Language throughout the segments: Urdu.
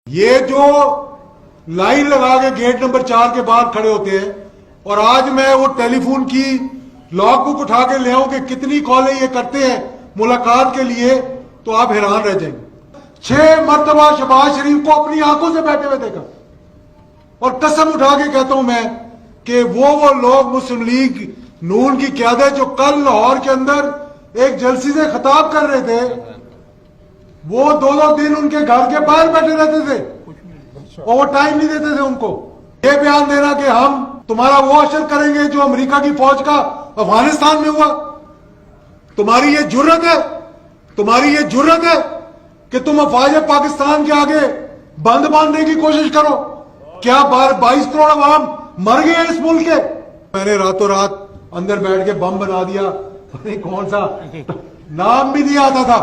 یہ جو لائن لگا کے گیٹ نمبر 4 کے باہر کھڑے ہوتے ہیں اور آج میں وہ ٹیلی فون کی لاگ بک اٹھا کے لے آؤں کہ کتنی کالیں یہ کرتے ہیں ملاقات کے لیے تو آپ حیران رہ جائیں گے۔ 6 مرتبہ شہباز شریف کو اپنی آنکھوں سے بیٹھے ہوئے دیکھا اور قسم اٹھا کے کہتا ہوں میں کہ وہ لوگ مسلم لیگ نون کی قیادت جو کل لاہور کے اندر ایک جلسے سے خطاب کر رہے تھے وہ 2 دن ان کے گھر کے باہر بیٹھے رہتے تھے اور وہ ٹائم نہیں دیتے تھے ان کو۔ یہ بیان دینا کہ ہم تمہارا وہ اشر کریں گے جو امریکہ کی فوج کا افغانستان میں ہوا، تمہاری یہ جرت ہے کہ تم افواج پاکستان کے آگے بند باندھنے کی کوشش کرو۔ کیا 22 کروڑ عوام مر گئے ہیں اس ملک کے؟ میں نے راتوں رات اندر بیٹھ کے بم بنا دیا، کون سا نام بھی نہیں آتا تھا،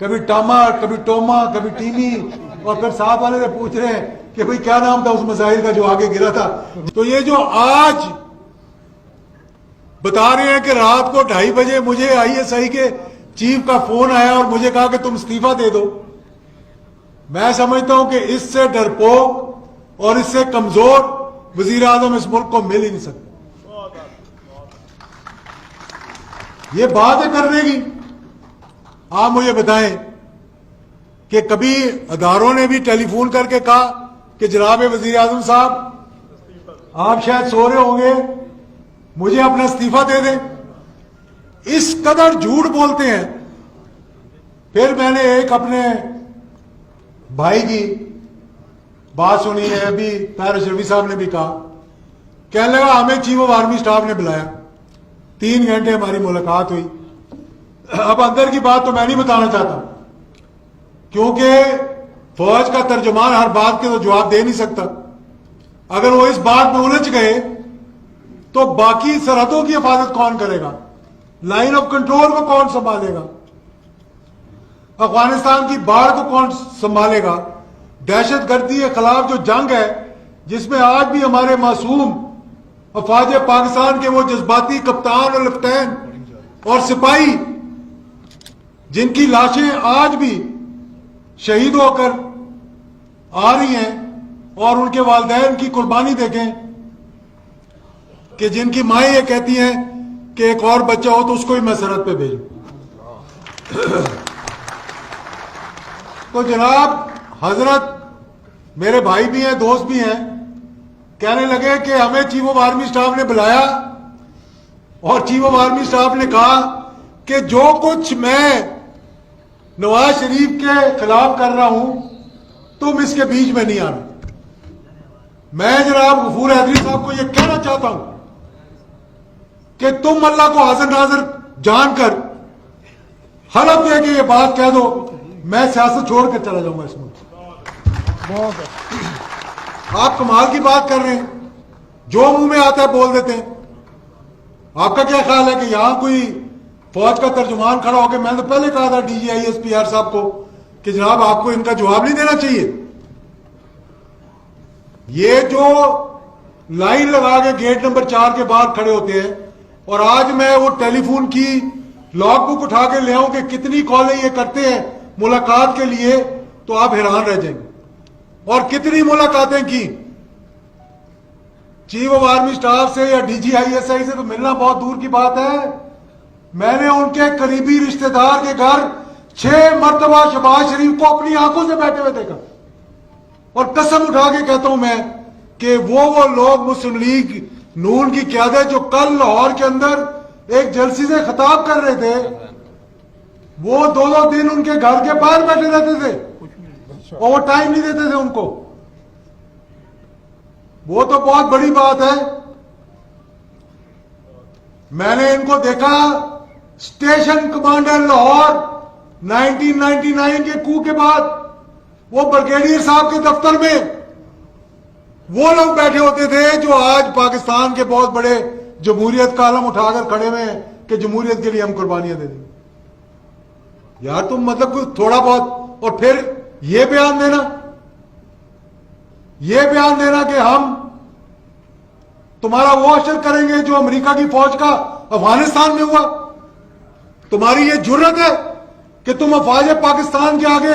کبھی ٹاما، کبھی ٹوما، کبھی ٹیمی، اور پھر صاحب والے سے پوچھ رہے ہیں کہ بھئی کیا نام تھا اس میزائل کا جو آگے گرا تھا۔ تو یہ جو آج بتا رہے ہیں کہ رات کو 2:30 بجے مجھے ISI کے چیف کا فون آیا اور مجھے کہا کہ تم استعفیٰ دے دو، میں سمجھتا ہوں کہ اس سے ڈرپوک اور اس سے کمزور وزیر اعظم اس ملک کو مل ہی نہیں سکتا۔ یہ بات ہے کرنے کی۔ آپ مجھے بتائیں کہ کبھی اداروں نے بھی ٹیلی فون کر کے کہا کہ جناب وزیر اعظم صاحب آپ شاید سو رہے ہوں گے، مجھے اپنا استعفیٰ دے دیں؟ اس قدر جھوٹ بولتے ہیں۔ پھر میں نے ایک اپنے بھائی کی بات سنی ہے، ابھی طاہر اشرفی صاحب نے بھی کہا، کہنے لگا ہمیں چیف آف آرمی سٹاف نے بلایا، 3 گھنٹے ہماری ملاقات ہوئی۔ اب اندر کی بات تو میں نہیں بتانا چاہتا کیونکہ فوج کا ترجمان ہر بات کے تو جواب دے نہیں سکتا۔ اگر وہ اس بات میں الجھ گئے تو باقی سرحدوں کی حفاظت کون کرے گا؟ لائن آف کنٹرول کو کون سنبھالے گا؟ افغانستان کی باڑھ کو کون سنبھالے گا؟ دہشت گردی کے خلاف جو جنگ ہے جس میں آج بھی ہمارے معصوم افواج پاکستان کے وہ جذباتی کپتان اور لیفٹینن اور سپاہی جن کی لاشیں آج بھی شہید ہو کر آ رہی ہیں اور ان کے والدین کی قربانی دیکھیں کہ جن کی مائیں یہ کہتی ہیں کہ ایک اور بچہ ہو تو اس کو ہی میں سرحد پہ بھیجوں۔ تو جناب حضرت میرے بھائی بھی ہیں، دوست بھی ہیں، کہنے لگے کہ ہمیں چیف آف آرمی سٹاف نے بلایا اور چیف آف آرمی سٹاف نے کہا کہ جو کچھ میں نواز شریف کے خلاف کر رہا ہوں تم اس کے بیچ میں نہیں آنا۔ میں جناب غفور حیدری صاحب کو یہ کہنا چاہتا ہوں کہ تم اللہ کو حاضر ناظر جان کر حلف دے کے یہ بات کہہ دو، میں سیاست چھوڑ کر چلا جاؤں گا اس ملک۔ آپ کمال کی بات کر رہے ہیں، جو منہ میں آتا ہے بول دیتے ہیں۔ آپ کا کیا خیال ہے کہ یہاں کوئی فوج کا ترجمان کھڑا ہو کے، میں نے تو پہلے کہا تھا DG ISPR صاحب کو کہ جناب آپ کو ان کا جواب نہیں دینا چاہیے۔ یہ جو لائن لگا کے گیٹ نمبر 4 کے باہر کھڑے ہوتے ہیں اور آج میں وہ ٹیلی فون کی لاگ بک اٹھا کے لے آؤں کہ کتنی کالیں یہ کرتے ہیں ملاقات کے لیے تو آپ حیران رہ جائیں گے۔ اور کتنی ملاقاتیں کی چیف آف آرمی سٹاف سے یا DG ISI سے تو ملنا بہت دور کی بات ہے۔ میں نے ان کے قریبی رشتہ دار کے گھر 6 مرتبہ شہباز شریف کو اپنی آنکھوں سے بیٹھے ہوئے دیکھا اور قسم اٹھا کے کہتا ہوں میں کہ وہ لوگ مسلم لیگ نون کی قیادت جو کل لاہور کے اندر ایک جلسے سے خطاب کر رہے تھے وہ 2 دن ان کے گھر کے باہر بیٹھے رہتے تھے اور وہ ٹائم نہیں دیتے تھے ان کو۔ وہ تو بہت بڑی بات ہے۔ میں نے ان کو دیکھا اسٹیشن کمانڈر لاہور 1999 کے کو کے بعد وہ بریگیڈیئر صاحب کے دفتر میں وہ لوگ بیٹھے ہوتے تھے جو آج پاکستان کے بہت بڑے جمہوریت کا علم اٹھا کر کھڑے ہوئے ہیں کہ جمہوریت کے لیے ہم قربانیاں دے دیں۔ یار تم مطلب کوئی تھوڑا بہت، اور پھر یہ بیان دینا کہ ہم تمہارا وہ اشر کریں گے جو امریکہ کی فوج کا افغانستان میں ہوا، تمہاری یہ جرت ہے کہ تم افواج پاکستان کے آگے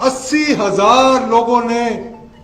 80,000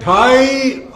2.5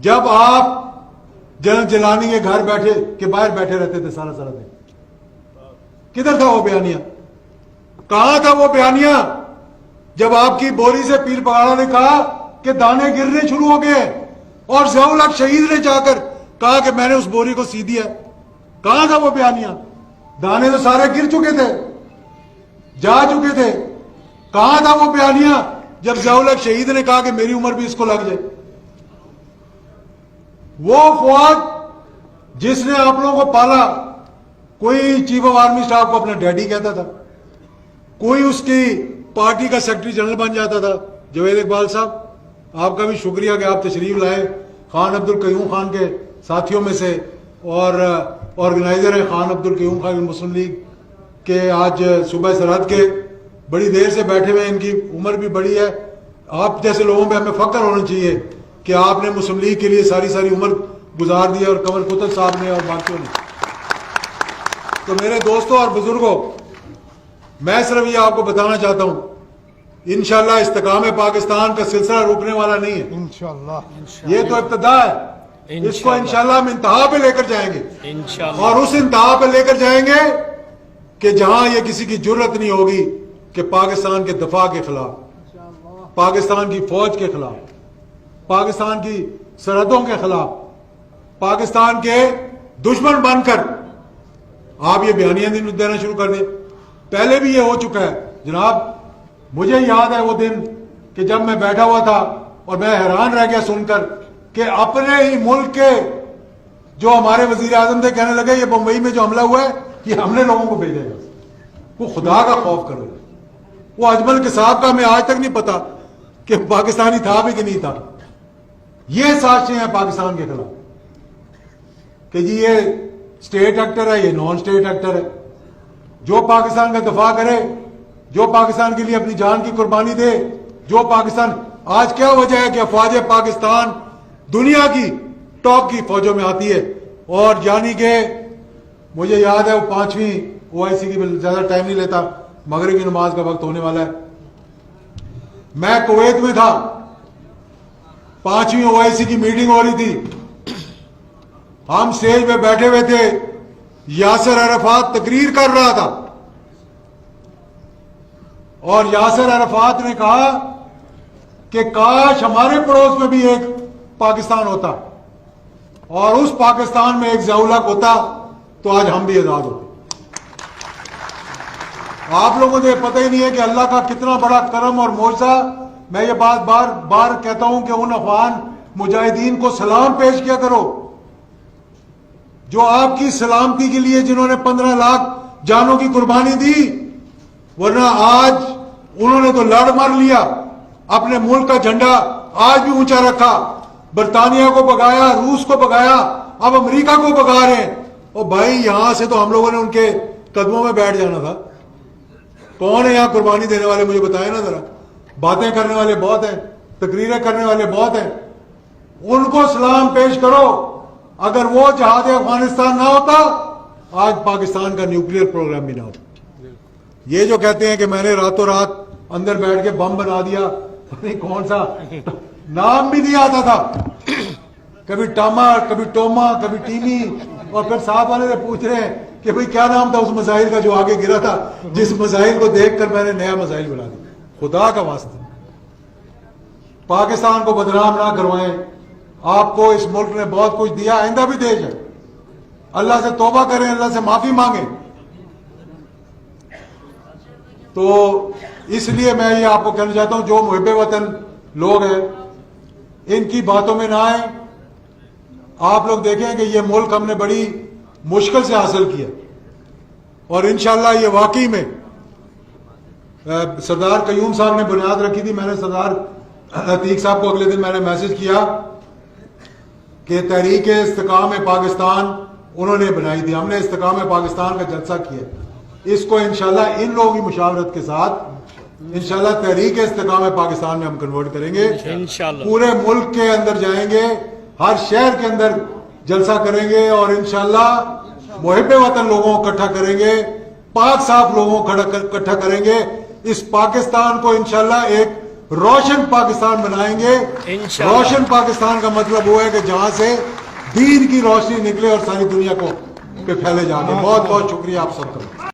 جب آپ جنرل جیلانی کے گھر بیٹھے کے باہر بیٹھے رہتے تھے سارا دن، کدھر تھا وہ بیانیہ؟ کہاں تھا وہ بیانیہ جب آپ کی بوری سے پیر پگاڑا نے کہا کہ دانے گرنے شروع ہو گئے اور ضیاء الحق شہید نے جا کر کہا کہ میں نے اس بوری کو سی دیا؟ کہاں تھا وہ بیانیہ؟ دانے تو سارے گر چکے تھے، جا چکے تھے۔ کہاں تھا وہ بیانیہ جب ضیاء الحق شہید نے کہا کہ میری عمر بھی اس کو لگ جائے؟ وہ فواد جس نے آپ لوگوں کو پالا، کوئی چیف آف آرمی اسٹاف کو اپنا ڈیڈی کہتا تھا، کوئی اس کی پارٹی کا سیکرٹری جنرل بن جاتا تھا۔ جوید اقبال صاحب، آپ کا بھی شکریہ کہ آپ تشریف لائے، خان عبد القیوم خان کے ساتھیوں میں سے اور آرگنائزر ہیں خان عبد القیوم خان مسلم لیگ کے، آج صوبہ سرحد کے بڑی دیر سے بیٹھے ہوئے، ان کی عمر بھی بڑی ہے۔ آپ جیسے لوگوں پہ ہمیں فخر ہونا چاہیے کہ آپ نے مسلم لیگ کے لیے ساری عمر گزار دی اور قمر قطب صاحب نے اور باقیوں نے۔ تو میرے دوستوں اور بزرگوں، میں صرف یہ آپ کو بتانا چاہتا ہوں، انشاءاللہ استحکام پاکستان کا سلسلہ رکنے والا نہیں ہے انشاءاللہ۔ یہ تو ابتدا ہے، اس کو انشاءاللہ ہم انتہا پہ لے کر جائیں گے، اور اس انتہا پہ لے کر جائیں گے کہ جہاں یہ کسی کی جرت نہیں ہوگی کہ پاکستان کے دفاع کے خلاف، پاکستان کی فوج کے خلاف، پاکستان کی سرحدوں کے خلاف، پاکستان کے دشمن بن کر آپ یہ بیانیاں دینا شروع کر دیں۔ پہلے بھی یہ ہو چکا ہے جناب، مجھے یاد ہے وہ دن کہ جب میں بیٹھا ہوا تھا اور میں حیران رہ گیا سن کر کہ اپنے ہی ملک کے جو ہمارے وزیر اعظم تھے کہنے لگے یہ بمبئی میں جو حملہ ہوا ہے یہ ہم نے لوگوں کو بھیجا ہے۔ وہ خدا کا خوف کرو، وہ اجمل کساب کا ہمیں آج تک نہیں پتا کہ پاکستانی تھا بھی کہ نہیں تھا۔ یہ سازشیں ہیں پاکستان کے خلاف کہ جی یہ اسٹیٹ ایکٹر ہے، یہ نان اسٹیٹ ایکٹر ہے، جو پاکستان کا دفاع کرے، جو پاکستان کے لیے اپنی جان کی قربانی دے، جو پاکستان، آج کیا وجہ ہے کہ افواج پاکستان دنیا کی ٹاپ کی فوجوں میں آتی ہے، اور یعنی کہ مجھے یاد ہے وہ 5ویں OIC کی، زیادہ ٹائم نہیں لیتا، مغرب کی نماز کا وقت ہونے والا ہے، میں کویت میں تھا، 5ویں OIC کی میٹنگ ہو رہی تھی، ہم سٹیج پہ بیٹھے ہوئے تھے، یاسر عرفات تقریر کر رہا تھا، اور یاسر عرفات نے کہا کہ کاش ہمارے پڑوس میں بھی ایک پاکستان ہوتا اور اس پاکستان میں ایک ضیاء الحق ہوتا تو آج ہم بھی آزاد ہوتے۔ آپ لوگوں کو پتہ ہی نہیں ہے کہ اللہ کا کتنا بڑا کرم اور معجزہ۔ میں یہ بات بار بار کہتا ہوں کہ ان افغان مجاہدین کو سلام پیش کیا کرو جو آپ کی سلامتی کے لیے جنہوں نے 15 لاکھ جانوں کی قربانی دی، ورنہ آج انہوں نے تو لڑ مار لیا، اپنے ملک کا جھنڈا آج بھی اونچا رکھا، برطانیہ کو بگایا، روس کو بگایا، اب امریکہ کو بگا رہے ہیں۔ اور بھائی یہاں سے تو ہم لوگوں نے ان کے قدموں میں بیٹھ جانا تھا۔ کون ہے یہاں قربانی دینے والے؟ مجھے بتائیں نا ذرا۔ باتیں کرنے والے بہت ہیں، تقریریں کرنے والے بہت ہیں، ان کو سلام پیش کرو۔ اگر وہ جہاد افغانستان نہ ہوتا آج پاکستان کا نیوکلیئر پروگرام بھی نہ ہوتا۔ یہ جو کہتے ہیں کہ میں نے راتوں رات اندر بیٹھ کے بم بنا دیا، نہیں کون سا نام بھی نہیں آتا تھا، کبھی ٹاما، کبھی ٹوما، کبھی ٹیمی، اور پھر صاحب والے سے پوچھ رہے ہیں کہ بھئی کیا نام تھا اس میزائل کا جو آگے گرا تھا، جس میزائل کو دیکھ کر میں نے نیا میزائل بنا دیا۔ خدا کا واسطہ پاکستان کو بدنام نہ کروائیں۔ آپ کو اس ملک نے بہت کچھ دیا، آئندہ بھی دے جائے، اللہ سے توبہ کریں، اللہ سے معافی مانگیں۔ تو اس لیے میں یہ آپ کو کہنا چاہتا ہوں، جو محب وطن لوگ ہیں ان کی باتوں میں نہ آئیں۔ آپ لوگ دیکھیں کہ یہ ملک ہم نے بڑی مشکل سے حاصل کیا، اور انشاءاللہ یہ واقعی میں سردار قیوم صاحب نے بنیاد رکھی تھی۔ میں نے سردار عتیق صاحب کو اگلے دن میں نے میسج کیا کہ تحریک استحکام پاکستان انہوں نے بنائی تھی، ہم نے استحکام پاکستان کا جلسہ کیا، اس کو انشاءاللہ ان لوگوں کی مشاورت کے ساتھ انشاءاللہ تحریک استحکام پاکستان میں ہم کنورٹ کریں گے، پورے ملک کے اندر جائیں گے، ہر شہر کے اندر جلسہ کریں گے، اور انشاءاللہ محب وطن لوگوں کو اکٹھا کریں گے، پاک صاف لوگوں کو اکٹھا کریں گے، اس پاکستان کو انشاءاللہ ایک روشن پاکستان بنائیں گے. انشاءاللہ. روشن پاکستان کا مطلب وہ ہے کہ جہاں سے دین کی روشنی نکلے اور ساری دنیا کو پہ پھیلے جا کے. بہت بہت شکریہ آپ سب کا.